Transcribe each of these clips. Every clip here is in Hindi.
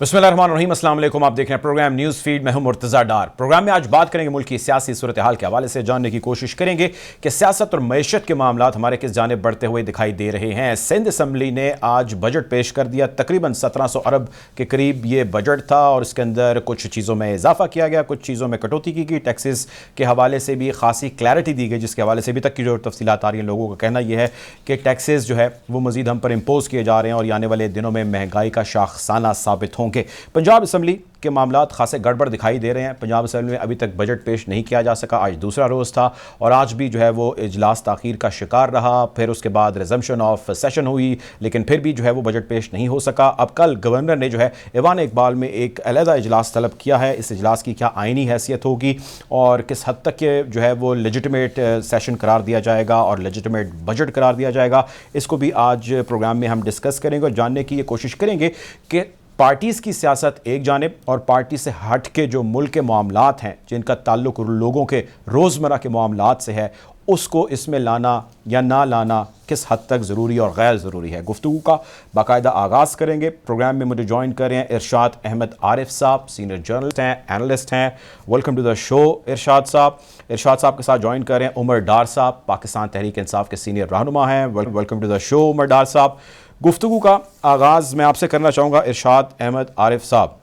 बिस्मिल्लाहिर्रहमानिर्रहीम, अस्सलाम वालेकुम। आप देख रहे हैं प्रोग्राम न्यूज़ फीड। मैं हूं मुर्तज़ा डार। प्रोग्राम में आज बात करेंगे मुल्क की सियासी सूरत हाल के हवाले से, जानने की कोशिश करेंगे कि सियासत और मईशत के मामला हमारे किस जानिब बढ़ते हुए दिखाई दे रहे हैं। सिंध असम्बली ने आज बजट पेश कर दिया। तकरीबन 1700 अरब के करीब ये बजट था और इसके अंदर कुछ चीज़ों में इजाफा किया गया, कुछ चीज़ों में कटौती की गई। टैक्सेस के हवाले से भी खासी क्लैरिटी दी गई, जिसके हवाले से अभी तक की जो तफसीलात आ रही हैं, लोगों का कहना यह है कि टैक्सेस जो है वो मज़ीद हम पर इम्पोज किए जा रहे हैं और आने वाले दिनों में महंगाई का शाखसाना साबित होंगे। पंजाब असम्बली के मामलात खासे गड़बड़ दिखाई दे रहे हैं। पंजाब असम्बली में अभी तक बजट पेश नहीं किया जा सका। आज दूसरा रोज़ था और आज भी जो है वो इजलास ताख़ीर का शिकार रहा। फिर उसके बाद रिजम्पशन ऑफ सेशन हुई, लेकिन फिर भी जो है वो बजट पेश नहीं हो सका। अब कल गवर्नर ने जो है ईवान इकबाल में एक अलहदा इजलास तलब किया है। इस इजलास की क्या आइनी हैसियत होगी और किस हद तक के जो है वो लेजिटिमेट सेशन करार दिया जाएगा और लेजिटिमेट बजट करार दिया जाएगा, इसको भी आज प्रोग्राम में हम डिस्कस करेंगे और जानने की ये कोशिश करेंगे कि पार्टीज़ की सियासत एक जानिब और पार्टी से हट के जो मुल्क के मामलात हैं, जिनका ताल्लुक लोगों के रोज़मर्रा के मामलात से है, उसको इसमें लाना या ना लाना किस हद तक ज़रूरी और गैर ज़रूरी है। गुफ्तगू का बाकायदा आगाज़ करेंगे। प्रोग्राम में मुझे ज्वाइन कर रहे हैं इरशाद अहमद आरिफ साहब, सीनियर जर्नलिस्ट हैं, एनालिस्ट हैं। वेलकम टू द शो इरशाद साहब। इरशाद साहब के साथ ज्वाइन कर रहे हैं उमर डार साहब, पाकिस्तान तहरीक इंसाफ के सीनियर रहनुमा हैं। Welcome to the show Umar Dar साहब। गुफ्तगू का आगाज़ मैं आपसे करना चाहूँगा इरशाद अहमद आरिफ साहब।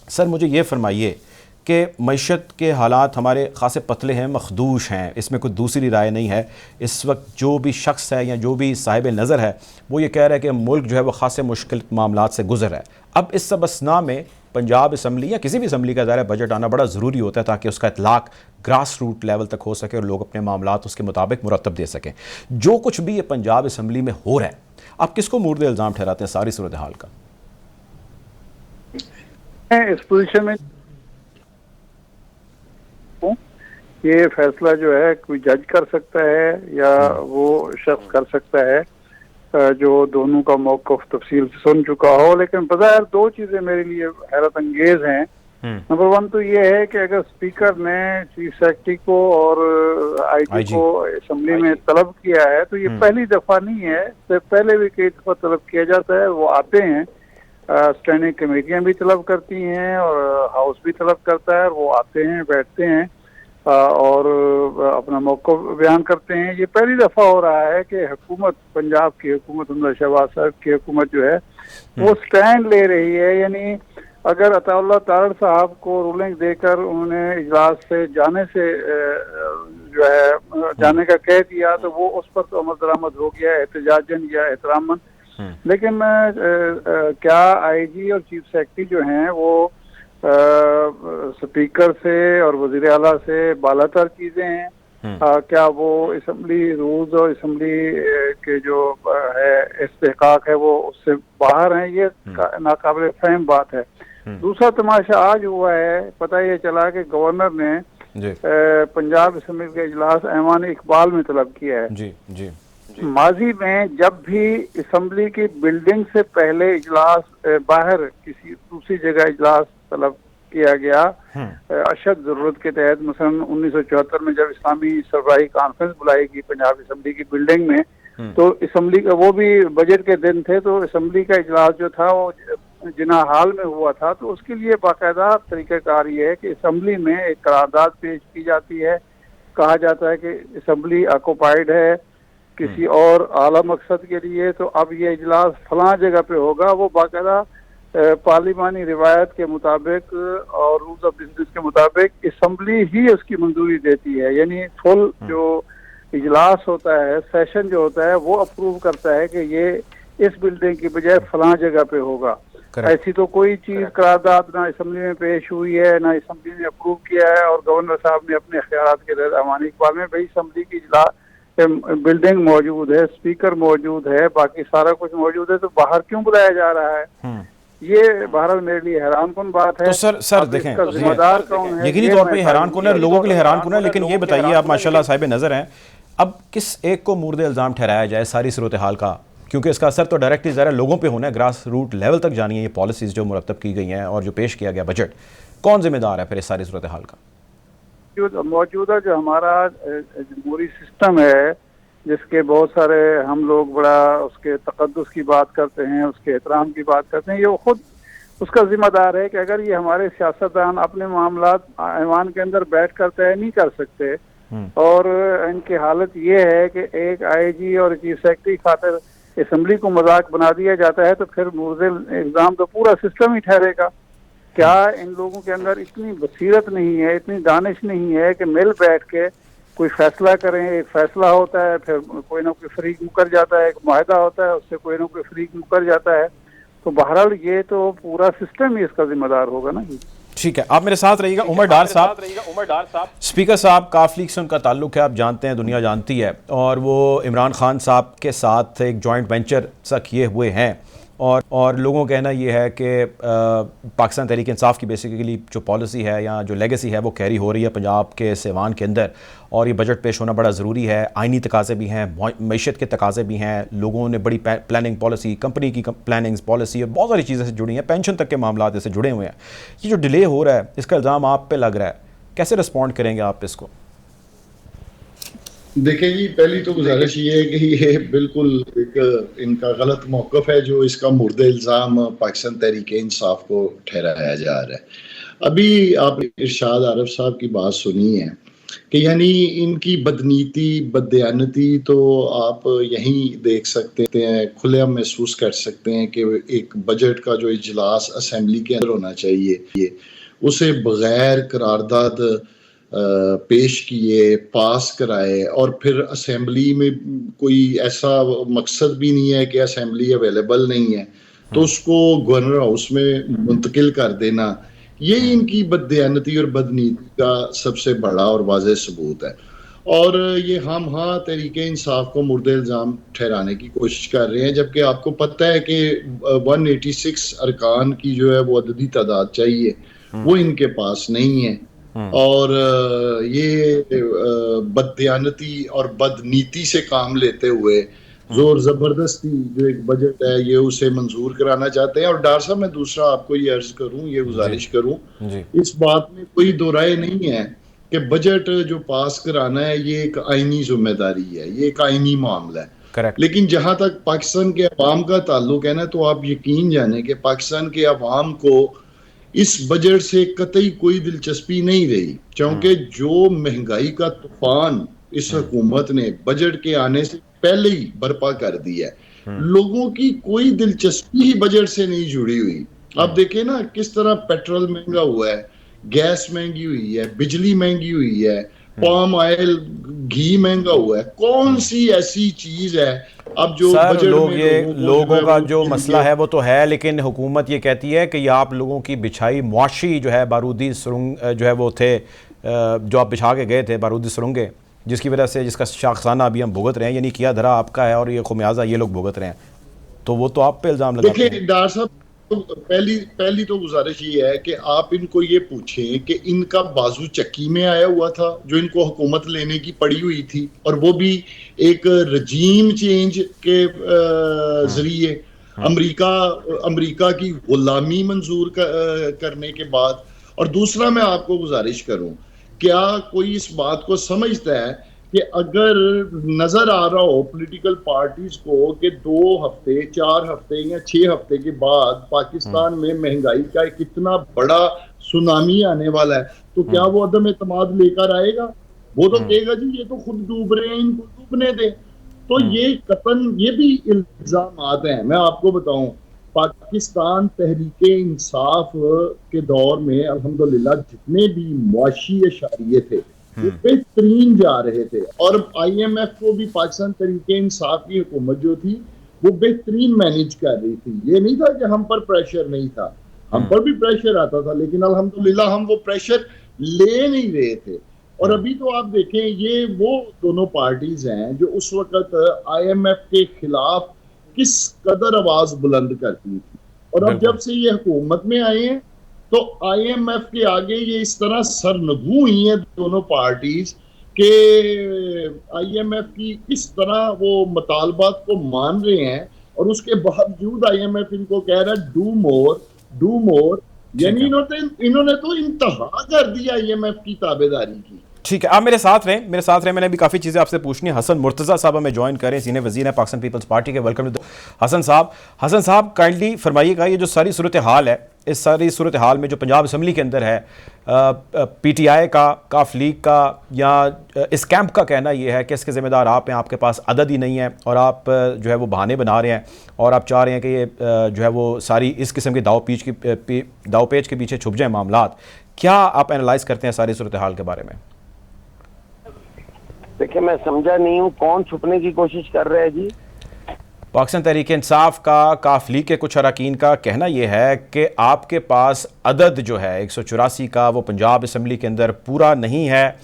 सर, मुझे ये फरमाइए कि मईशत के हालात हमारे ख़ासे पतले हैं, मखदूश हैं, इसमें कोई दूसरी राय नहीं है। इस वक्त जो भी शख्स है या जो भी साहिब नज़र है वो ये कह रहा है कि मुल्क जो है वो ख़ासे मुश्किल मामलात से गुजर रहा है। अब इस सबसना में पंजाब असम्बली या किसी भी असम्बली का ज़ाहिर बजट आना बड़ा ज़रूरी होता है ताकि उसका इतलाक़ ग्रास रूट लेवल तक हो सके और लोग अपने मामलात उसके मुताबिक मुरतब दे सकें। जो कुछ भी ये पंजाब असम्बली में हो रहा है, आप किसको मुर्द इल्ज़ाम ठहराते हैं सारी सूरत हाल का? इस पोजीशन में ये फैसला जो है कोई जज कर सकता है या वो शख्स कर सकता है जो दोनों का मौक़िफ़ तफसील से सुन चुका हो। लेकिन बज़ाहिर दो चीज़ें मेरे लिए हैरत अंगेज हैं। नंबर वन तो ये है कि अगर स्पीकर ने चीफ सेक्रेटरी को और आईजी को असम्बली में तलब किया है तो ये पहली दफ़ा नहीं है, इससे पहले भी कई दफ़ा तलब किया जाता है। वो आते हैं, स्टैंडिंग कमेटियाँ भी तलब करती हैं और हाउस भी तलब करता है, वो आते हैं, बैठते हैं और अपना मौक़िफ़ बयान करते हैं। ये पहली दफ़ा हो रहा है कि हुकूमत, पंजाब की हुकूमत, उमर शहबाज साहब की हुकूमत जो है वो स्टैंड ले रही है। यानी अगर अताउल्लाह तारड़ साहब को रूलिंग देकर उन्होंने इजलास से जाने से जो है जाने का कह दिया तो वो उस पर तो अमल दरामद हो गया एहतजाजन या एहतरामन। लेकिन क्या आईजी और चीफ सेक्रेटरी जो हैं वो स्पीकर से और वज़ीर आला से बालातर चीज़ें हैं? क्या वो असम्बली रूल्स और असम्बली के जो है इस्तेहकाक है वो उससे बाहर हैं? ये नाकाबिल फहम बात है। दूसरा तमाशा आज हुआ है, पता ये चला कि गवर्नर ने पंजाब असम्बली का इजलास ईवान इकबाल में तलब किया है। जी। माजी में जब भी असम्बली की बिल्डिंग से पहले इजलास बाहर किसी दूसरी जगह इजलास तलब किया गया अशद जरूरत के तहत, मसलन 1974 में जब इस्लामी सरबराही कॉन्फ्रेंस बुलाई गई पंजाब असम्बली की बिल्डिंग में, तो असम्बली का वो भी बजट के दिन थे, तो असम्बली का इजलास जो था वो जिना हाल में हुआ था। तो उसके लिए बाकायदा तरीक़ाकार ये है कि असम्बली में एक करारदाद पेश की जाती है, कहा जाता है कि असम्बली ऑक्युपाइड है किसी और आला मकसद के लिए, तो अब ये इजलास फलां जगह पे होगा। वो बाकायदा पार्लिमानी रिवायत के मुताबिक और रूल्स ऑफ बिजनेस के मुताबिक असम्बली ही उसकी मंजूरी देती है। यानी फुल जो इजलास होता है, सेशन जो होता है, वो अप्रूव करता है कि ये इस बिल्डिंग की बजाय फलां जगह पे होगा। ऐसी तो कोई चीज करारदाद ना असम्बली में पेश हुई है, ना असम्बली ने अप्रूव किया है। और गवर्नर साहब ने अपने ख्यालात के तहत ईवान इकबाल में भाई असम्बली की बिल्डिंग मौजूद है, स्पीकर मौजूद है, बाकी सारा कुछ मौजूद है, तो बाहर क्यों बुलाया जा रहा है? ये बहरहाल मेरे लिए हैरान कुन बात है। तो सर देखें, जिम्मेदार कौन है? यकीनी तौर पे हैरान कुन है, लोगों के लिए हैरान कुन है। लेकिन ये बताइए, आप माशाल्लाह साहिब नज़र हैं, अब किस एक को मुर्द इल्ज़ाम ठहराया जाए सारी सूरत हाल का? क्योंकि इसका असर तो डायरेक्टली ज़रा लोगों पे होना है, ग्रास रूट लेवल तक जानी है ये पॉलिसीज़ जो मुरतब की गई हैं और जो पेश किया गया बजट। कौन जिम्मेदार है फिर इस सारी सूरत हाल का? मौजूदा जो हमारा जमहूरी सिस्टम है, जिसके बहुत सारे हम लोग बड़ा उसके तकद्दुस की बात करते हैं, उसके एहतराम की बात करते हैं, ये खुद उसका जिम्मेदार है कि अगर ये हमारे सियासतदान अपने मामलात ऐवान के अंदर बैठ कर तय नहीं कर सकते और इनकी हालत ये है कि एक आईजी और चीफ सेक्रेटरी खातिर असम्बली को मजाक बना दिया जाता है, तो फिर मुर्जिल इल्जाम तो पूरा सिस्टम ही ठहरेगा। क्या इन लोगों के अंदर इतनी बसीरत नहीं है, इतनी दानिश नहीं है कि मिल बैठ के कोई फैसला करें? एक फैसला होता है, फिर कोई ना कोई फरीक मुकर जाता है, एक मुआहदा होता है, उससे कोई ना कोई फरीक मुकर जाता है। तो बहरहाल ये तो पूरा सिस्टम ही इसका जिम्मेदार होगा ना। ठीक है, आप मेरे साथ रहिएगा। उमर डार साहब, स्पीकर साहब काफ लीग से उनका ताल्लुक है, आप जानते हैं, दुनिया जानती है, और वो इमरान खान साहब के साथ एक जॉइंट वेंचर सा किए हुए हैं, और लोगों का कहना ये है कि पाकिस्तान तहरीक इंसाफ की बेसिकली जो पॉलिसी है या जो लेगेसी है वो कैरी हो रही है पंजाब के सेवान के अंदर, और ये बजट पेश होना बड़ा ज़रूरी है। आइनी तकाज़े भी हैं, मईशत के तकाज़े भी हैं, लोगों ने बड़ी प्लानिंग पॉलिसी, कंपनी की प्लानिंग पॉलिसी और बहुत सारी चीज़ें से जुड़ी हैं, पेंशन तक के मामला इससे जुड़े हुए हैं। ये जो डिले हो रहा है इसका इल्ज़ाम आप पे लग रहा है, कैसे रिस्पॉन्ड करेंगे आप इसको? देखिए जी, पहली तो गुजारिश ये है कि ये बिल्कुल एक इनका गलत मौक़िफ़ है जो इसका मुर्दे इल्ज़ाम पाकिस्तान तहरीक इंसाफ को ठहराया जा रहा है। अभी आप इरशाद आरिफ साहब की बात सुनी है कि यानी इनकी बदनीति, बददयानती तो आप यहीं देख सकते हैं, खुलेआम महसूस कर सकते हैं कि एक बजट का जो इजलास असेंबली के अंदर होना चाहिए उसे बग़ैर करारदाद पेश किए, पास कराए, और फिर असेंबली में कोई ऐसा मकसद भी नहीं है कि असेंबली अवेलेबल नहीं है तो उसको गवर्नर हाउस में मुंतकिल कर देना, यही इनकी बददयानती और बदनीति का सबसे बड़ा और वाज़ेह सबूत है। और ये हम तहरीक इंसाफ को मुर्दे इल्ज़ाम ठहराने की कोशिश कर रहे हैं, जबकि आपको पता है कि 186 अरकान की जो है वो अददी तादाद चाहिए, वो इनके पास नहीं है। और ये बददयानती और बदनीति से काम लेते हुए जोर जबरदस्ती जो एक बजट है ये उसे मंजूर कराना चाहते हैं। और डार साहब, मैं दूसरा आपको ये अर्ज करूं, ये गुजारिश करूं, इस बात में कोई दो राय नहीं है कि बजट जो पास कराना है ये एक आईनी जिम्मेदारी है, ये एक आईनी मामला है। Correct. लेकिन जहां तक पाकिस्तान के अवाम का ताल्लुक है ना, तो आप यकीन जाने कि पाकिस्तान के अवाम को इस बजट से कतई कोई दिलचस्पी नहीं रही, क्योंकि जो महंगाई का तूफान इस हुकूमत ने बजट के आने से पहले ही बर्पा कर दिया है, लोगों की कोई दिलचस्पी ही बजट से नहीं जुड़ी हुई। अब देखिए ना किस तरह पेट्रोल महंगा हुआ है, गैस महंगी हुई है, बिजली महंगी हुई है, पाम ऑयल, घी महंगा हुआ है। कौन सी ऐसी चीज है अब जो सर बजट लोग में ये लोगों का जो मसला है वो तो है, लेकिन हुकूमत ये कहती है कि ये आप लोगों की बिछाई मुआशी जो है बारूदी सुरंग जो है वो थे, जो आप बिछा के गए थे बारूदी सुरंगें, जिसकी वजह से जिसका शाखसाना अभी हम भुगत रहे हैं, यानी किया धरा आपका है और ये खुमियाजा ये लोग भुगत रहे हैं, तो वो तो आप पे इल्ज़ाम लगाते हैं। देखिए डार साहब, पहली तो गुजारिश ये है कि आप इनको ये पूछें कि इनका बाजू चक्की में आया हुआ था जो इनको हुकूमत लेने की पड़ी हुई थी, और वो भी एक रजीम चेंज के जरिए अमेरिका की गुलामी मंजूर करने के बाद। और दूसरा मैं आपको गुजारिश करूं, क्या कोई इस बात को समझता है कि अगर नजर आ रहा हो पॉलिटिकल पार्टीज को कि 2 हफ्ते 4 हफ्ते या 6 हफ्ते के बाद पाकिस्तान में महंगाई का कितना बड़ा सुनामी आने वाला है, तो क्या वो अदम एतमाद लेकर आएगा? वो तो कहेगा जी ये तो खुद डूब रहे हैं, इनको डूबने दें। तो ये भी इल्जामात हैं। मैं आपको बताऊं, पाकिस्तान तहरीक इंसाफ के दौर में अल्हम्दुलिल्लाह जितने भी मुआशी इशारे थे वो बेहतरीन जा रहे थे, और IMF को भी पाकिस्तान तहरीक इंसाफ की हुकूमत जो थी वो बेहतरीन मैनेज कर रही थी। ये नहीं था कि हम पर प्रेशर नहीं था, हम पर भी प्रेशर आता था, लेकिन अल्हम्दुलिल्लाह हम वो प्रेशर ले नहीं रहे थे। और अभी तो आप देखें, ये वो दोनों पार्टीज हैं जो उस वक्त IMF के खिलाफ किस कदर आवाज बुलंद करती थी, और अब जब से ये हुकूमत में आए हैं तो IMF के आगे ये इस तरह सरनगू हुई हैं दोनों पार्टीज के IMF की किस तरह वो मुतालबात को मान रहे हैं, और उसके बावजूद IMF इनको कह रहा है डू मोर, यानी इन्होंने तो इंतहा कर दिया IMF की ताबेदारी की। ठीक है, आप मेरे साथ रहें, मैंने भी काफ़ी चीज़ें आपसे पूछनी है। हसन मुर्तज़ा साहब हमें ज्वाइन करें, सीनियर वज़ीर हैं पाकिस्तान पीपल्स पार्टी के। वेलकम टू हसन साहब। काइंडली फरमाइएगा, ये जो सारी सूरत हाल है इस सारी सूरत हाल में जो पंजाब असम्बली के अंदर है, PTI का, काफ लीग का या इस कैंप का कहना यह है कि इसके ज़िम्मेदार आप हैं, आपके पास अदद ही नहीं है और आप जो है वो बहाने बना रहे हैं और आप चाह रहे हैं कि ये जो है वो सारी इस किस्म के दाव पेच के पीछे छुप जाए मामलात। क्या आप एनालाइज करते हैं सारी सूरत हाल के बारे में? देखिए, मैं समझा नहीं हूँ, कौन छुपने की कोशिश कर रहे हैं जी? पाकिस्तान तहरीक इंसाफ का, काफ लीग के कुछ अरकान का कहना यह है कि आपके पास अदद जो है 184 का वो पंजाब असम्बली के अंदर पूरा नहीं है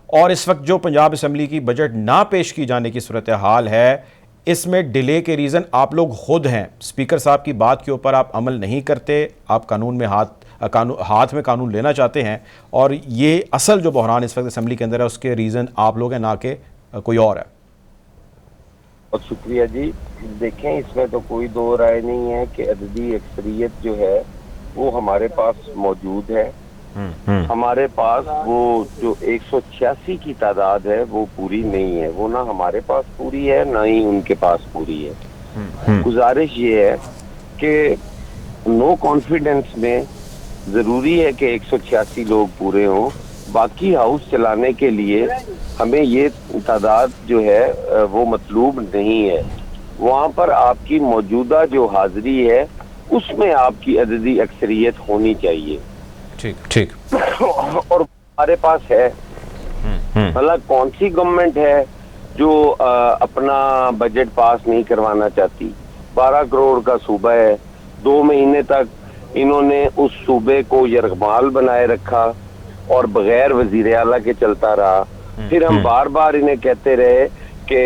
और इस वक्त जो पंजाब असम्बली की बजट ना पेश की जाने की सूरत हाल है, इसमें डिले के रीज़न आप लोग खुद हैं। स्पीकर साहब की बात के ऊपर आप अमल नहीं करते, आप कानून में हाथ में कानून लेना चाहते हैं और ये असल जो बहरान इस वक्त असम्बली के अंदर है उसके रीज़न आप लोग हैं, ना कि कोई और है। बहुत शुक्रिया जी। देखें, इसमें तो कोई दो राय नहीं है कि अददी अक्सरियत जो है वो हमारे पास मौजूद है। हमारे पास वो जो 186 की तादाद है वो पूरी नहीं है, वो ना हमारे पास पूरी है ना ही उनके पास पूरी है। गुजारिश ये है कि नो कॉन्फिडेंस में जरूरी है कि 186 लोग पूरे हों, बाकी हाउस चलाने के लिए हमें ये तादाद जो है वो मतलूब नहीं है। वहाँ पर आपकी मौजूदा जो हाजिरी है उसमें आपकी अददी अक्सरियत होनी चाहिए। ठीक और हमारे पास है। मतलब कौन सी गवर्नमेंट है जो अपना बजट पास नहीं करवाना चाहती? 12 करोड़ का सूबा है, 2 महीने तक इन्होंने उस सूबे को यरगमाल बनाए रखा और बगैर वजीर आला के चलता रहा। फिर हम बार बार इन्हें कहते रहे कि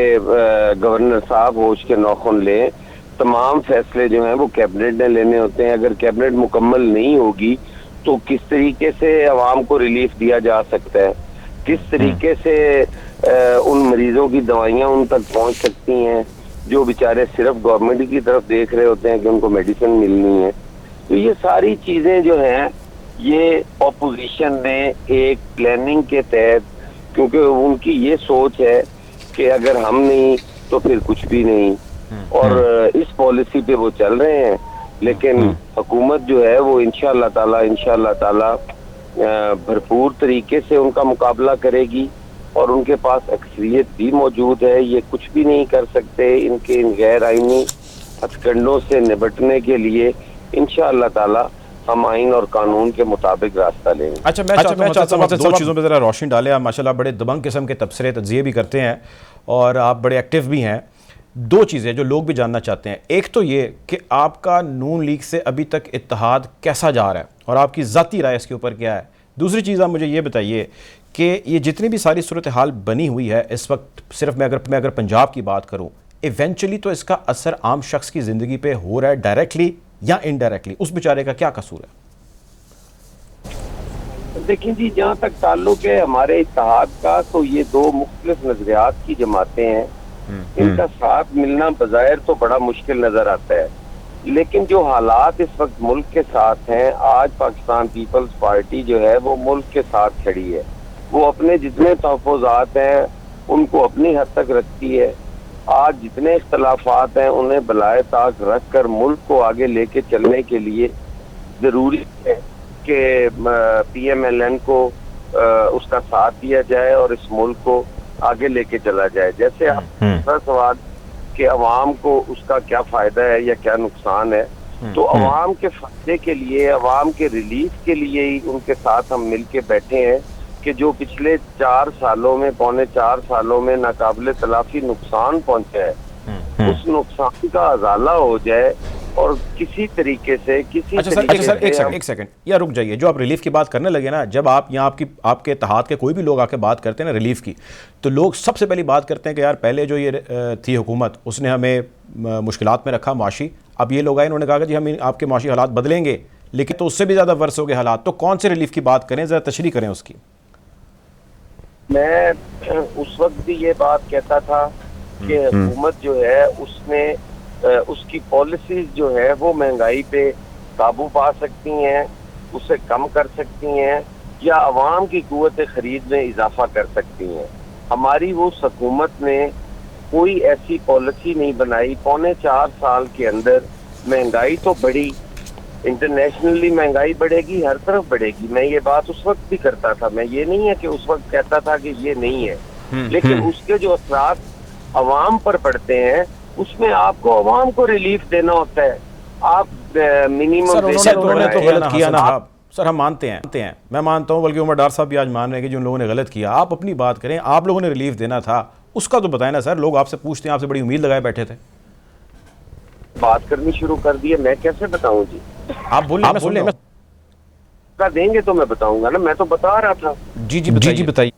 गवर्नर साहब होश के नौखुन लें, तमाम फैसले जो हैं वो कैबिनेट ने लेने होते हैं। अगर कैबिनेट मुकम्मल नहीं होगी तो किस तरीके से अवाम को रिलीफ दिया जा सकता है, किस तरीके से उन मरीजों की दवाइयाँ उन तक पहुँच सकती हैं जो बेचारे सिर्फ गवर्नमेंट की तरफ देख रहे होते हैं कि उनको मेडिसिन मिलनी है। तो ये सारी चीज़ें जो हैं ये ऑपोजिशन ने एक प्लानिंग के तहत, क्योंकि उनकी ये सोच है कि अगर हम नहीं तो फिर कुछ भी नहीं, और इस पॉलिसी पे वो चल रहे हैं। लेकिन हुकूमत जो है वो इंशाअल्लाह ताला भरपूर तरीके से उनका मुकाबला करेगी और उनके पास अक्सरियत भी मौजूद है। ये कुछ भी नहीं कर सकते। इनके इन गैर आईनी हथकंडों से निपटने के लिए इंशाअल्लाह ताला हम आइन और कानून के मुताबिक रास्ता लेंगे। अच्छा, मैं चाहता हूँ दो चीज़ों पे ज़रा रोशनी डालें। आप माशाल्लाह बड़े दबंग किस्म के तबसरे तज्जिए भी करते हैं और आप बड़े एक्टिव भी हैं। दो चीज़ें जो लोग भी जानना चाहते हैं, एक तो ये कि आपका नून लीग से अभी तक इत्तेहाद कैसा जा रहा है और आपकी ज़ाती राय इसके ऊपर क्या है। दूसरी चीज़ आप मुझे ये बताइए कि ये जितनी भी सारी सूरत हाल बनी हुई है इस वक्त, सिर्फ मैं अगर पंजाब की बात करूँ, इवेंचुअली तो इसका असर आम शख्स की ज़िंदगी पे हो रहा है डायरेक्टली या इनडायरेक्टली। उस बेचारे का क्या कसूर है? देखिए जी, जहाँ तक ताल्लुक है हमारे इत्तेहाद का, तो ये दो मुख्तलिफ नजरियात की जमातें हैं। इनका साथ मिलना बज़ाहिर तो बड़ा मुश्किल नजर आता है, लेकिन जो हालात इस वक्त मुल्क के साथ हैं, आज पाकिस्तान पीपल्स पार्टी जो है वो मुल्क के साथ खड़ी है। वो अपने जितने तहफ़्फ़ुज़ात हैं उनको अपनी हद तक रखती है। आज जितने इख्तलाफात हैं उन्हें बलाए ताक रख कर मुल्क को आगे लेके चलने के लिए ज़रूरी है कि PMLN को उसका साथ दिया जाए और इस मुल्क को आगे लेके चला जाए। जैसे आप सवाल कि अवाम को उसका क्या फायदा है या क्या नुकसान है, तो अवाम के फायदे के लिए, अवाम के रिलीफ के लिए ही उनके साथ हम मिल के बैठे हैं कि जो पिछले 4 सालों में, पौने 4 सालों में नाकाबिले तलाफी नुकसान पहुंचा है, उस नुकसान का अजाला हो जाए और किसी तरीके से एक सेकंड या रुक जाइए। जो आप रिलीफ की बात करने लगे ना, जब आप यहाँ आपके इत्तेहाद के कोई भी लोग आके बात करते हैं ना रिलीफ की, तो लोग सबसे पहली बात करते हैं कि यार पहले जो ये थी हुकूमत उसने हमें मुश्किलात में रखा माशी, अब ये लोग आए इन्होंने कहा कि जी हम आपके माशी हालात बदलेंगे, लेकिन तो उससे भी ज़्यादा वर्ष हो गए हालात। तो कौन से रिलीफ की बात करें, ज़रा तशरीह करें उसकी। मैं उस वक्त भी ये बात कहता था कि हुकूमत जो है उसने उसकी पॉलिसीज जो है वो महंगाई पे काबू पा सकती हैं, उसे कम कर सकती हैं या अवाम की कुव्वत खरीद में इजाफा कर सकती हैं। हमारी वो हुकूमत ने कोई ऐसी पॉलिसी नहीं बनाई। पौने 4 साल के अंदर महंगाई तो बढ़ी, इंटरनेशनली महंगाई बढ़ेगी, हर तरफ बढ़ेगी। मैं ये बात उस वक्त भी करता था, मैं ये नहीं है कि उस वक्त कहता था कि ये नहीं है, लेकिन उसके जो असरात अवाम पर पड़ते हैं उसमें आपको अवाम को रिलीफ देना होता है। आप मिनिमम उन्होंने तो गलत किया ना। सर हम मानते हैं, मैं मानता हूं, बल्कि उमर डार साहब भी आज मान रहे हैं कि जिन लोगों ने गलत किया, आप अपनी बात करें, आप लोगों ने रिलीफ देना था उसका तो बताएं ना सर। लोग आपसे पूछते हैं, आपसे बड़ी उम्मीद लगाए बैठे थे, बात करनी शुरू कर दी है, मैं कैसे बताऊं जी? आप बोलिए, मैं देंगे तो मैं बताऊंगा ना, मैं तो बता रहा था। जी बताइए।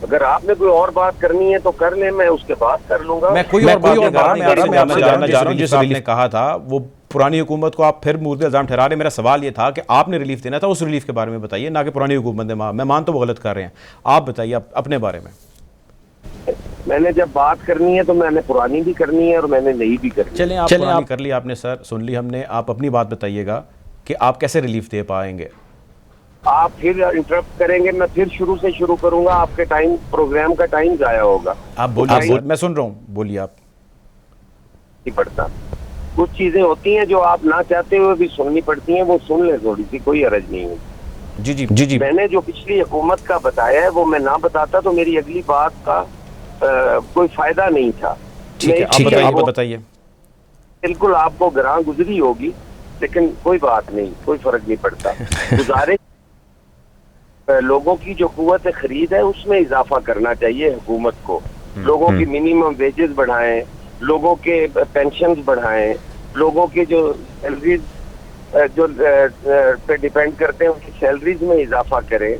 अगर आपने कोई और बात करनी है तो कर ले, मैं उसके बाद कर लूंगा। मैं कोई और बात नहीं कर रहा, मैं आपसे जानना चाह रहा हूं जिस आपने कहा था वो पुरानी हुकूमत को आप फिर मुर्दे इल्जाम ठहरा रहे। मेरा सवाल ये था कि आपने रिलीफ देना था, उस रिलीफ के बारे में बताइए, ना कि पुरानी हुकूमत ने। मैं मानता हूं वो गलत कर रहे हैं, आप बताइए अपने बारे में। मैंने जब बात करनी है तो मैंने पुरानी भी करनी है और मैंने नई भी करनी है। चलें आप पुरानी कर ली आपने सर, सुन ली हमने। आप अपनी बात बताइएगा कि आप कैसे रिलीफ दे पाएंगे। आप फिर इंटरप्ट करेंगे, मैं फिर शुरू से शुरू करूंगा, आपके टाइम, प्रोग्राम का टाइम जाया होगा। आप बोलिए, मैं सुन रहा हूँ, बोलिए आप। नहीं पड़ता, कुछ चीजें होती हैं जो आप ना चाहते हुए भी सुननी पड़ती हैं, वो सुन ले, थोड़ी सी, कोई हर्ज नहीं है। जी। मैंने जो पिछली हुकूमत का बताया है वो मैं ना बताता तो मेरी अगली बात का कोई फायदा नहीं था। ठीक है, आप बताइए। बिल्कुल आपको ग्रां गुजरी होगी, लेकिन कोई बात नहीं, कोई फर्क नहीं पड़ता। गुजारिश लोगों की जो कुव्वत खरीद है उसमें इजाफा करना चाहिए हुकूमत को। लोगों की मिनिमम वेजेस बढ़ाएं, लोगों के पेंशन बढ़ाएं, लोगों के जो सैलरीज जो पे डिपेंड करते हैं उनकी सैलरीज में इजाफा करें।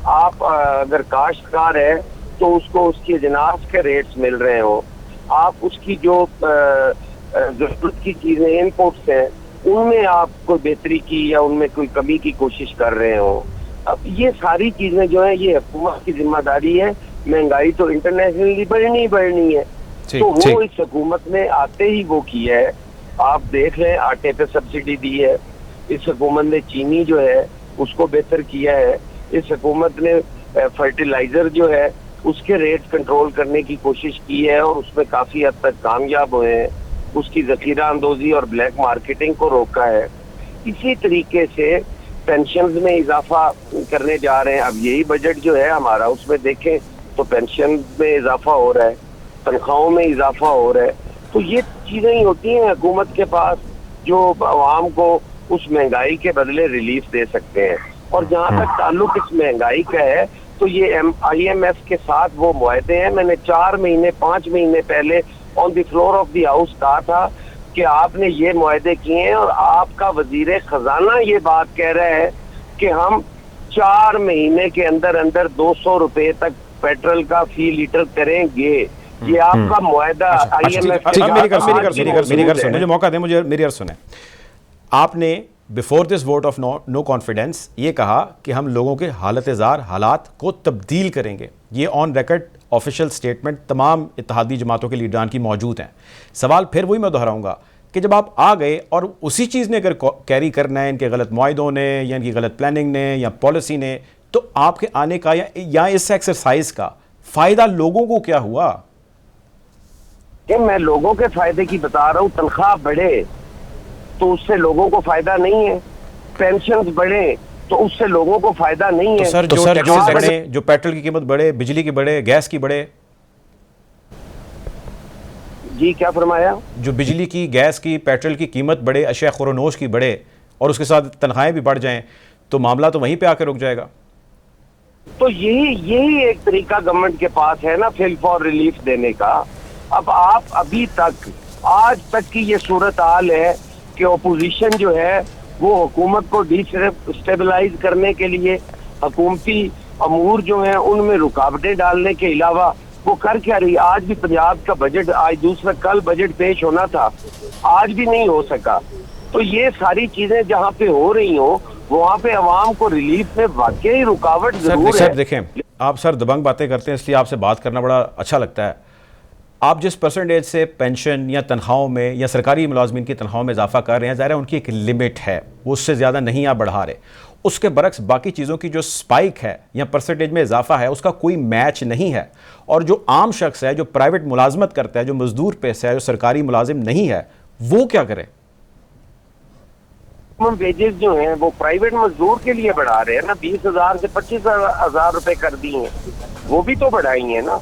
आप अगर काश्तकार है तो उसको उसकी अजनास के रेट्स मिल रहे हो, आप उसकी जो जरूरत की चीजें इनपुट्स हैं उनमें आप कोई बेहतरी की या उनमें कोई कमी की कोशिश कर रहे हो। अब ये सारी चीजें जो है ये हुकूमत की जिम्मेदारी है। महंगाई तो इंटरनेशनली बढ़नी है, तो वो इस हुकूमत ने आते ही वो किया है। आप देख लें, आटे पे सब्सिडी दी है इस हुकूमत ने, चीनी जो है उसको बेहतर किया है इस हुकूमत ने, फर्टिलाइजर जो है उसके रेट कंट्रोल करने की कोशिश की है और उसमें काफी हद तक कामयाब हुए हैं। उसकी जखीरा अंदोजी और ब्लैक मार्केटिंग को रोका है। इसी तरीके से पेंशन में इजाफा करने जा रहे हैं। अब यही बजट जो है हमारा, उसमें देखें तो पेंशन में इजाफा हो रहा है, तनख्वाहों में इजाफा हो रहा है। तो ये चीजें ही होती हैं हुकूमत के पास जो आवाम को उस महंगाई के बदले रिलीफ दे सकते हैं। और जहाँ तक ताल्लुक इस महंगाई का है तो ये IMF के साथ वो मुआहदे हैं। मैंने 4 महीने 5 महीने पहले on the floor of the house कहा था कि आपने ये मुआहदे किए हैं और आपका वजीर खजाना ये बात कह रहा है कि हम 4 महीने के अंदर अंदर 200 रुपए तक पेट्रोल का फी लीटर करेंगे। ये आपका मुआहदा IMF। मेरी घर सुने, मुझे मौका दें, मुझे मेरी अर्ज सुने। आपने before this vote of no confidence ये कहा कि हम लोगों के हालात को तब्दील करेंगे। ये ऑन रिकॉर्ड ऑफिशियल स्टेटमेंट तमाम इत्तेहादी जमातों के लीडरान की मौजूद हैं। सवाल फिर वही मैं दोहराऊंगा कि जब आप आ गए और उसी चीज़ ने अगर कैरी करना है इनके गलत मुआहदों ने या इनकी गलत प्लानिंग ने या पॉलिसी ने, तो आपके आने का या इस एक्सरसाइज का फ़ायदा लोगों को क्या हुआ? कि मैं लोगों के फायदे की बता रहा हूँ। तनख्वाह बढ़े तो उससे लोगों को फायदा नहीं है, पेंशन बढ़े तो उससे लोगों को फायदा नहीं है। सर जो टैक्सेस बढ़े, जो पेट्रोल की कीमत बढ़े, बिजली की बढ़े, गैस की बढ़े। जी क्या फरमाया? जो बिजली की, गैस की, पेट्रोल की कीमत बढ़े, अशिया खुरोनोश की बढ़े और उसके साथ तनख्वाहें भी बढ़ जाएं तो मामला तो वहीं पे आकर रुक जाएगा। तो यही एक तरीका गवर्नमेंट के पास है ना फिल फॉर रिलीफ देने का। अब आप अभी तक आज तक की ये सूरत हाल है कि ओपोजिशन जो है वो हुकूमत को डिस्टेबलाइज करने के लिए हुकूमती अमूर जो हैं उनमें रुकावटें डालने के अलावा वो कर क्या रही। आज भी पंजाब का बजट, आज दूसरा कल बजट पेश होना था, आज भी नहीं हो सका। तो ये सारी चीजें जहाँ पे हो रही हो वहाँ पे अवाम को रिलीफ में वाकई रुकावट जरूर है। देखें, आप सर दबंग बातें करते हैं इसलिए आपसे बात करना बड़ा अच्छा लगता है। आप जिस परसेंटेज से पेंशन या तनख्वाहों में या सरकारी मुलाजमीन की तनख्वाहों में इजाफा कर रहे हैं, ज़ाहिर है उनकी एक लिमिट है, वो उससे ज़्यादा नहीं आप बढ़ा रहे। उसके बरक्स बाकी चीज़ों की जो स्पाइक है या परसेंटेज में इजाफा है उसका कोई मैच नहीं है। और जो आम शख्स है, जो प्राइवेट मुलाजमत करता है, जो मजदूर पेशा है, जो सरकारी मुलाजिम नहीं है, वो क्या करे? मिनिमम वेजेस जो हैं वो प्राइवेट मजदूर के लिए बढ़ा रहे हैं ना, 20,000 से 25,000 रुपए कर दी हैं, वो भी तो बढ़ाई है ना।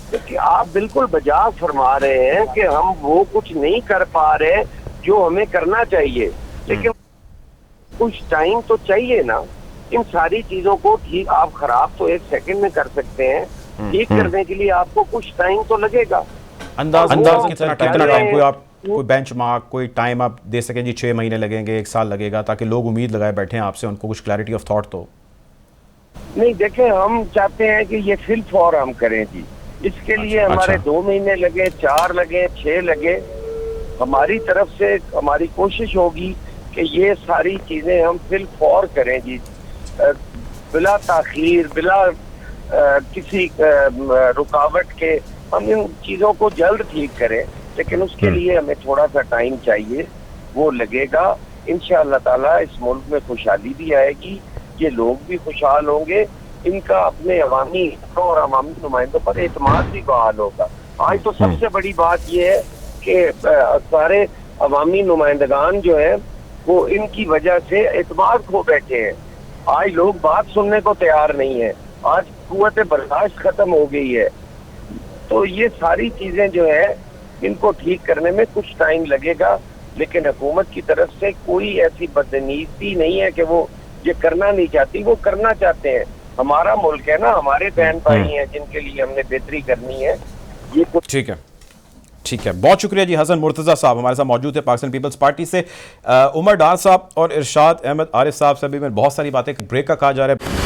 क्योंकि आप बिल्कुल बजाज फरमा रहे हैं कि हम वो कुछ नहीं कर पा रहे जो हमें करना चाहिए, लेकिन कुछ टाइम तो चाहिए ना। इन सारी चीजों को ठीक, आप खराब तो 1 सेकंड में कर सकते हैं, ठीक करने के लिए आपको कुछ टाइम तो लगेगा। अंदाज कितना टाइम, कोई बेंचमार्क, कोई टाइम आप दे सकें जी? 6 महीने लगेंगे, 1 साल लगेगा, ताकि लोग उम्मीद लगाए बैठे हैं आपसे, उनको कुछ क्लैरिटी ऑफ थॉट तो नहीं। देखें, हम चाहते हैं कि ये फिल फॉर हम करें जी। इसके लिए हमारे 2 महीने लगे, 4 लगे, 6 लगे, हमारी तरफ से हमारी कोशिश होगी कि ये सारी चीजें हम फिल फॉर करें जी, बिला ताखीर, बिला किसी रुकावट के हम इन चीजों को जल्द ठीक करें। लेकिन उसके लिए हमें थोड़ा सा टाइम चाहिए, वो लगेगा। इंशाअल्लाह ताला इस मुल्क में खुशहाली भी आएगी, ये लोग भी खुशहाल होंगे, इनका अपने अवामी और अवामी नुमाइंदों पर एतमाद भी बहाल होगा। आज तो सबसे बड़ी बात यह है कि सारे अवामी नुमाइंदगान जो है वो इनकी वजह से एतमाद खो बैठे हैं। आज लोग बात सुनने को तैयार नहीं है, आज कुव्वत बर्दाश्त खत्म हो गई है। तो ये सारी चीजें जो है इनको ठीक करने में कुछ टाइम लगेगा, लेकिन हुकूमत की तरफ से कोई ऐसी बदनीति नहीं है कि वो ये करना नहीं चाहती, वो करना चाहते हैं। हमारा मुल्क है ना, हमारे बहन भाई हैं जिनके लिए हमने बेहतरी करनी है। ये कुछ ठीक है, बहुत शुक्रिया जी। हसन मुर्तज़ा साहब हमारे साथ मौजूद है पाकिस्तान पीपल्स पार्टी से। उमर डार साहब और इरशाद अहमद आरिफ साहब से भी मैं बहुत सारी बातें, ब्रेक का कहा जा रहा है।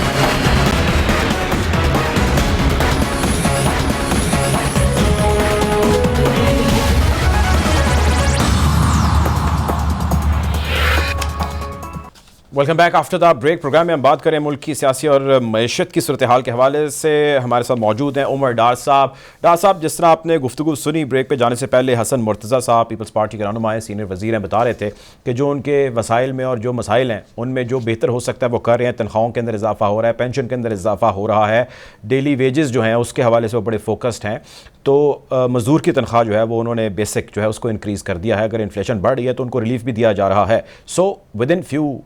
Welcome back after the break. Programme में हम बात करें मुल्क की सियासी और मईशत की सूरत हाल के हवाले से। हमारे साथ मौजूद हैं उमर डार साहब। डार साहब, जिस तरह आपने गुफ्तगू सुनी ब्रेक पे जाने से पहले, हसन मुर्तज़ा साहब पीपल्स पार्टी के रहनुमा, सीनियर वज़ीर हैं, बता रहे थे कि जो उनके वसाइल में और जो मसाइल हैं उनमें जो बेहतर हो सकता है वो कर रहे हैं। तनख्वाहों के अंदर इजाफा हो रहा है, पेंशन के अंदर इजाफा हो रहा है, डेली वेजेस जो हैं उसके हवाले से वो बड़े फोकस्ड हैं। तो मज़दूर की तनख्वाह जो है वो उन्होंने बेसिक जो है उसको इंक्रीज़ कर दिया है। अगर इन्फ्लेशन बढ़ रही है तो उनको रिलीफ भी दिया जा रहा है। So with in few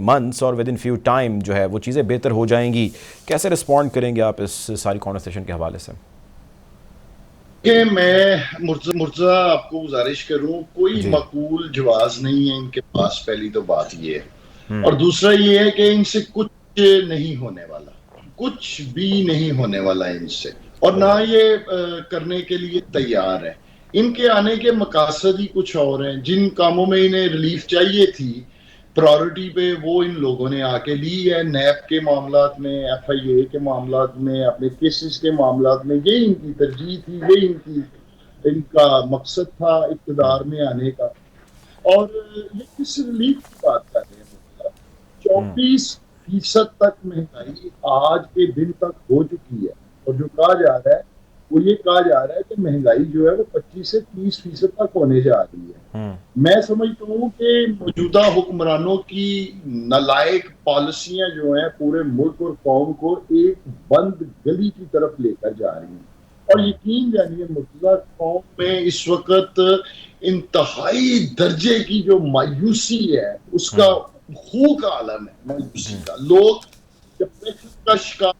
months और विद इन फ्यू टाइम जो है वो चीज़ें बेहतर हो जाएंगी। कैसे रिस्पॉन्ड करेंगे आप इस सारी कॉन्वर्सेशन के हवाले से? मैं मुर्तज़ा आपको गुजारिश करूं, कोई मकूल जवाब नहीं है इनके पास। पहली तो बात ये है, और दूसरा ये है कि इनसे कुछ नहीं होने वाला, कुछ भी नहीं होने वाला इनसे, और ना ये करने के लिए तैयार है। इनके आने के मकासद ही कुछ और हैं। जिन कामों में इन्हें रिलीफ चाहिए थी प्रायोरिटी पे, वो इन लोगों ने आके ली है। नैब के मामलात में, FIA के मामलात में, अपने केसेस के मामलात में, ये इनकी तरजीह थी, ये इनका मकसद था इक़्तिदार में आने का। और ये किस रिलीफ की बात कर रहे हैं? 24% तक महंगाई आज के दिन तक हो चुकी है, और जो कहा जा रहा है वो ये कहा जा रहा है कि महंगाई जो है वो 25 से 30% तक होने जा रही है। मैं समझता हूँ कि मौजूदा हुक्मरानों की नालायक पॉलिसियां जो हैं पूरे मुल्क और कौम को एक बंद गली की तरफ लेकर जा रही हैं। और यकीन जानिए मुर्तज़ा, कौम में इस वक्त इंतहाई दर्जे की जो मायूसी है उसका खूब आलम है, मायूसी का। लोग डिप्रेशन का शिकार,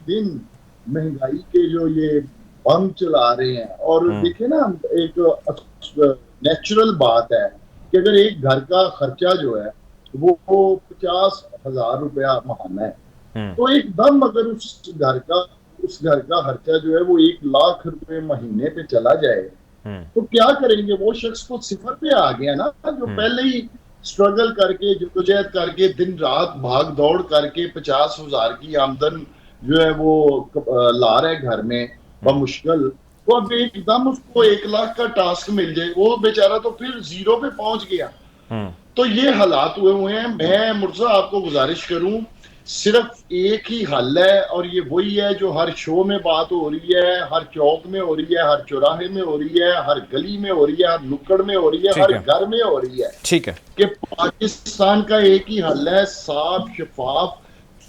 दिन महंगाई के जो ये बम चला रहे हैं। और देखिए ना, एक नेचुरल बात है कि अगर एक घर का खर्चा जो है वो 50,000 रुपया महाना है, तो एकदम अगर उस घर का खर्चा जो है वो 1 लाख रुपए महीने पे चला जाए, तो क्या करेंगे? वो शख्स को सिफर पे आ गया ना, जो पहले ही स्ट्रगल करके, जद्दोजहद करके, दिन रात भाग दौड़ करके 50,000 की आमदन जो है वो ला रहे घर में बमुश्किल। तो अब एकदम उसको 1 लाख का टास्क मिल जाए, वो बेचारा तो फिर 0 पे पहुंच गया। तो ये हालात हुए हैं। मैं मुर्तज़ा आपको गुजारिश करूं, सिर्फ एक ही हल है, और ये वही है जो हर शो में बात हो रही है, हर चौक में हो रही है, हर चौराहे में हो रही है, हर गली में हो रही है, हर नुक्कड़ में हो रही है, हर घर में हो रही है। ठीक है कि पाकिस्तान का एक ही हल है, साफ शफाफ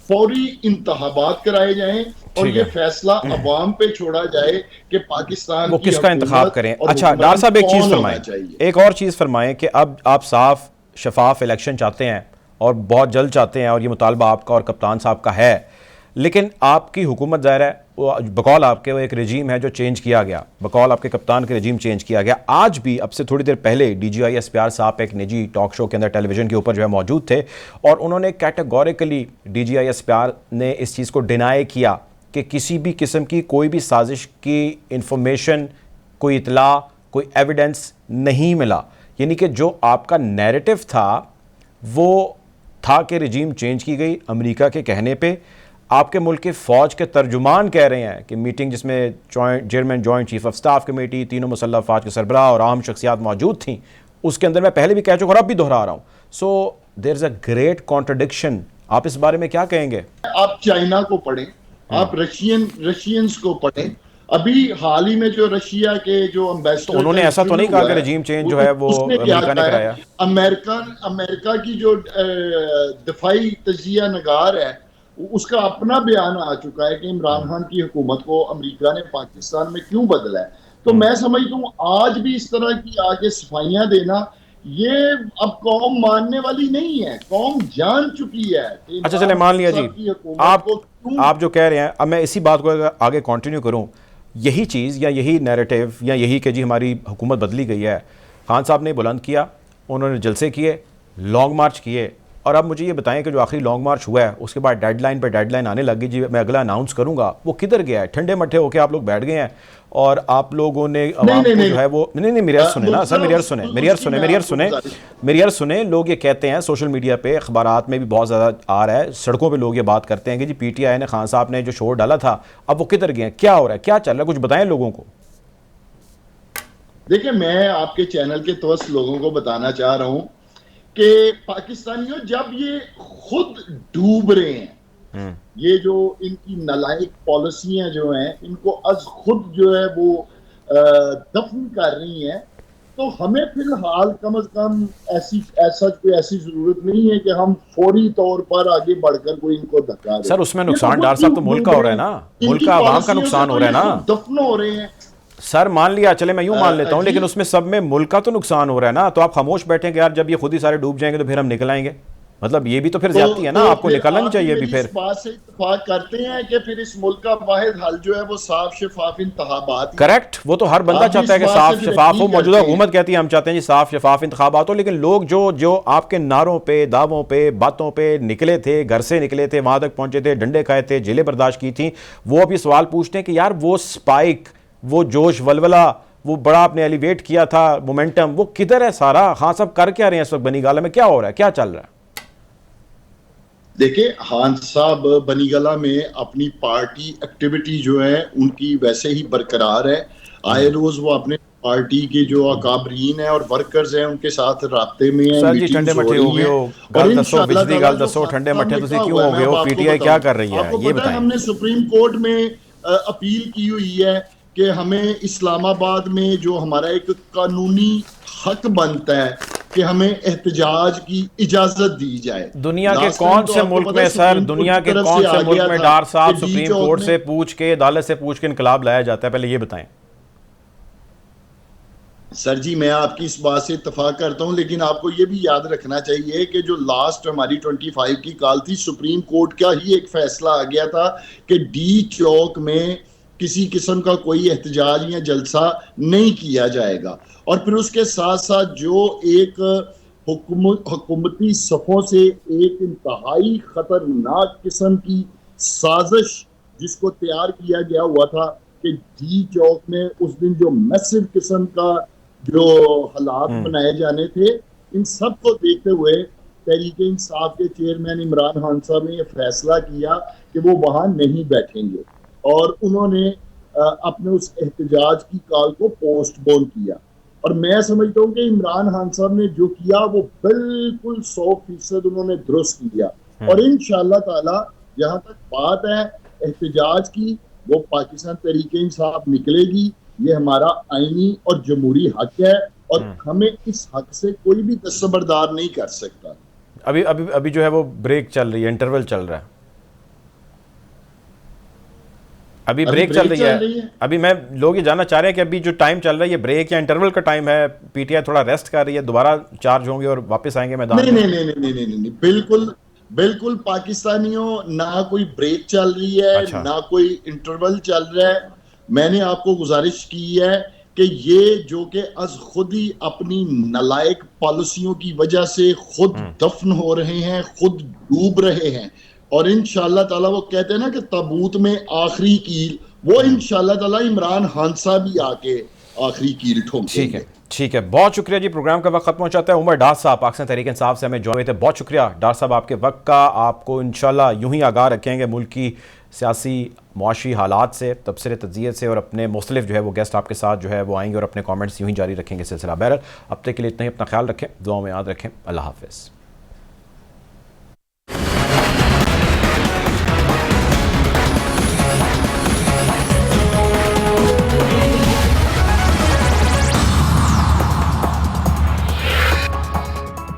फौरी इंतखाबात कराए जाएं, और ये फैसला अवाम पे छोड़ा जाए कि पाकिस्तान वो किसका इंतखाब करें। अच्छा डार साहब, एक चीज फरमाएं, एक और चीज फरमाएं कि अब आप साफ शफाफ इलेक्शन चाहते हैं और बहुत जल्द चाहते हैं, और ये मुतालबा आपका और कप्तान साहब का है, लेकिन आपकी हुकूमत ज़ाहिर है वो बकौल आपके वो एक रजीम है जो चेंज किया गया, बकौल आपके कप्तान के रजीम चेंज किया गया। आज भी अब से थोड़ी देर पहले DGI एसपीआर साहब एक निजी टॉक शो के अंदर टेलीविज़न के ऊपर जो है मौजूद थे, और उन्होंने कैटेगोरिकली DGI एसपीआर ने इस चीज़ को डिनाई किया कि किसी भी किस्म की कोई भी साजिश की इंफॉर्मेशन, कोई इतला, कोई एविडेंस नहीं मिला। यानी कि जो आपका नैरेटिव था वो था कि रजीम चेंज की गई अमेरिका के कहने पे। आपके मुल्क के फ़ौज के तर्जुमान कह रहे हैं कि मीटिंग जिसमें chairman joint chief of staff committee, तीनों मुसल्लह अफवाज के सरबराह और आम शख्सियात मौजूद थी, उसके अंदर मैं पहले भी कह चुका और अब भी दोहरा रहा हूँ। So there is a great contradiction. आप इस बारे में क्या कहेंगे? आप चाइना को पढ़ें, आप रशियंस को पढ़ें। अभी हाल ही में जो रशिया के जो एम्बेसडर, तो उन्होंने ऐसा तो नहीं कहा कि रजीम चेंज जो है वो अमेरिका ने कराया? अमेरिका की जो दफाई तजिया नगार है उसका अपना बयान आ चुका है कि इमरान खान की हुकूमत को अमेरिका ने पाकिस्तान में क्यों बदला है। तो मैं समझता हूँ आज भी इस तरह की आगे सफाइयां देना, ये अब कौम मानने वाली नहीं है, कौम जान चुकी है। अच्छा चले मान लिया जी, आप जो कह रहे हैं, अब मैं इसी बात को आगे कंटिन्यू करूं, यही चीज़ या यही नैरेटिव या यही कि जी हमारी हुकूमत बदली गई है, खान साहब ने बुलंद किया, उन्होंने जलसे किए, लॉन्ग मार्च किए, और अब मुझे ये बताएं कि जो आखिरी लॉन्ग मार्च हुआ है उसके बाद डेडलाइन पे डेडलाइन आने लगी, जी मैं अगला अनाउंस करूंगा, वो किधर गया है? ठंडे मट्ठे होकर आप लोग बैठ गए हैं और आप लोगों ने अवाम को जो है वो नहीं मेरी अर्ज सुने ना सर, मेरी अर्ज सुने। लोग ये कहते हैं सोशल मीडिया पे, अखबारात में भी बहुत ज़्यादा आ रहा है, सड़कों पर लोग ये बात करते हैं कि जी PTI ने, खान साहब ने जो शोर डाला था, अब वो किधर गए हैं, क्या हो रहा है, क्या चल रहा है, कुछ बताएं लोगों को। देखिए, मैं आपके चैनल के तवस लोगों को बताना चाह रहा हूं कि पाकिस्तानियों जब ये खुद डूब रहे हैं, ये जो इनकी नालायक पॉलिसियां जो हैं इनको अज खुद जो है वो दफन कर रही हैं, तो हमें फिलहाल कम से कम ऐसी जरूरत नहीं है कि हम फौरी तौर पर आगे बढ़कर कोई इनको धक्का दें। सर उसमें नुकसान डॉक्टर साहब तो मुल्क का हो रहा है ना, मुल्क का आवाम का नुकसान हो रहा है ना, दफन हो रहे हैं। सर मान लिया, चले मैं यूं मान लेता हूं, लेकिन उसमें सब में मुल्क का तो नुकसान हो रहा है ना, तो आप खामोश बैठेंगे यार, जब ये खुद ही सारे डूब जाएंगे तो फिर हम निकल आएंगे, मतलब ये भी तो फिर ज्यादती है ना, आपको निकलना नहीं चाहिए भी। फिर इस बात से इत्तेफाक करते हैं कि फिर इस मुल्क का वाहिद हल जो है वो साफ शफाफ इंतखाबात। करेक्ट, वो तो हर बंदा चाहता है कि साफ शफाफ हो, मौजूदा हुकूमत कहती है हम चाहते हैं जी साफ शफाफ इंतखाबात हो, लेकिन लोग जो आपके नारों पे, दावों पे, बातों पे निकले थे, घर से निकले थे, वहां तक पहुंचे थे, डंडे खाए थे, जेलें बर्दाश्त की थी, वो अभी सवाल पूछते हैं कि यार वो स्पाइक, वो जोश वलवला, वो बड़ा आपने एलिवेट किया था मोमेंटम, वो किधर है सारा? खान साहब कर क्या रहे हैं इस वक्त? बनीगाला में क्या हो रहा है, क्या चल रहा है? देखिए, खान साहब बनीगाला में अपनी पार्टी एक्टिविटी जो है उनकी वैसे ही बरकरार है। आए रोज वो अपने पार्टी के जो अकाबरीन है और वर्कर्स हैं उनके साथ राब्ते में हैं। सर जी ठंडे मट्ठे हो गए हो, गल दसो बिजली गल दसो, ठंडे मट्ठे तुसी क्यों हो गए हो? PTI क्या कर रही है ये बताएं। हमने सुप्रीम कोर्ट में अपील की हुई है कि हमें इस्लामाबाद में जो हमारा एक कानूनी हक बनता है कि हमें एहतजाज की इजाजत दी जाए। दुनिया के कौन से मुल्क में सर, दुनिया के कौन से मुल्क में डार साहब सुप्रीम कोर्ट से पूछ के, अदालत से पूछ के इनकलाब लाया जाता है? पहले ये बताएं। सर जी, मैं आपकी इस बात से इत्तेफाक करता हूं, लेकिन आपको ये भी याद रखना चाहिए कि जो लास्ट हमारी 25 की कॉल थी, सुप्रीम कोर्ट का ही एक फैसला आ गया था कि डी चौक में किसी किस्म का कोई एहतजाज या जलसा नहीं किया जाएगा। और फिर उसके साथ साथ जो एक हुकूमती सफ़ों से एक इंतहाई खतरनाक किस्म की साजिश जिसको तैयार किया गया हुआ था कि डी चौक में उस दिन जो मैसिव किस्म का जो हालात बनाए जाने थे, इन सब को देखते हुए तहरीक इंसाफ के चेयरमैन इमरान खान साहब ने यह फैसला किया कि वो वहां नहीं बैठेंगे, और उन्होंने अपने उस एहतजाज की कॉल को पोस्टपोन किया। और मैं समझता हूँ कि इमरान खान साहब ने जो किया वो बिल्कुल 100% उन्होंने दुरुस्त किया। और इंशाअल्लाह ताला जहां तक बात है एहतजाज की, वो पाकिस्तान तहरीक इंसाफ निकलेगी, ये हमारा आईनी और जमहूरी हक है, और हमें इस हक से कोई भी दस्तबरदार नहीं कर सकता। अभी जो है वो ब्रेक चल रही है, इंटरवल चल रहा है। अभी ब्रेक चल रही है। अभी मैं लोग ये जानना चाह रहे हैं कि अभी जो टाइम चल रहा है ये ब्रेक या इंटरवल का टाइम है, पीटीआई थोड़ा रेस्ट कर रही है, दोबारा चार्ज होंगे और वापस आएंगे मैदान में? नहीं, बिल्कुल बिल्कुल पाकिस्तानियों, ना कोई ब्रेक चल रही है। अच्छा। ना कोई इंटरवल चल रहा है। मैंने आपको गुजारिश की है कि ये जो कि अज खुद ही अपनी नालायक पॉलिसियों की वजह से खुद दफन हो रहे हैं, खुद डूब रहे हैं, और इंशाअल्लाह ताला वो कहते हैं ना कि ताबूत में आखिरी कील, वो इंशाअल्लाह ताला इमरान खान साहब भी आके आखिरी कील ठोंकेंगे। ठीक है, बहुत शुक्रिया जी। प्रोग्राम का वक्त खत्म हो जाता है। उमर डार साहब पाकिस्तान तहरीक इंसाफ से हमें ज्वाइन हुए थे। बहुत शुक्रिया डार साहब आपके वक्त का। आपको इंशाल्लाह यूं ही आगाह रखेंगे मुल्क की सियासी मुआशी हालात से, तबसरे तजियत से, और अपने मुख्तलिफ जो है वो गेस्ट आपके साथ जो है वो आएंगे और अपने कॉमेंट्स यूं ही जारी रखेंगे सिलसिला। बहरहाल अब तक के लिए इतना ही। अपना ख्याल रखें, दुआ में याद रखें। अल्लाह हाफिज़।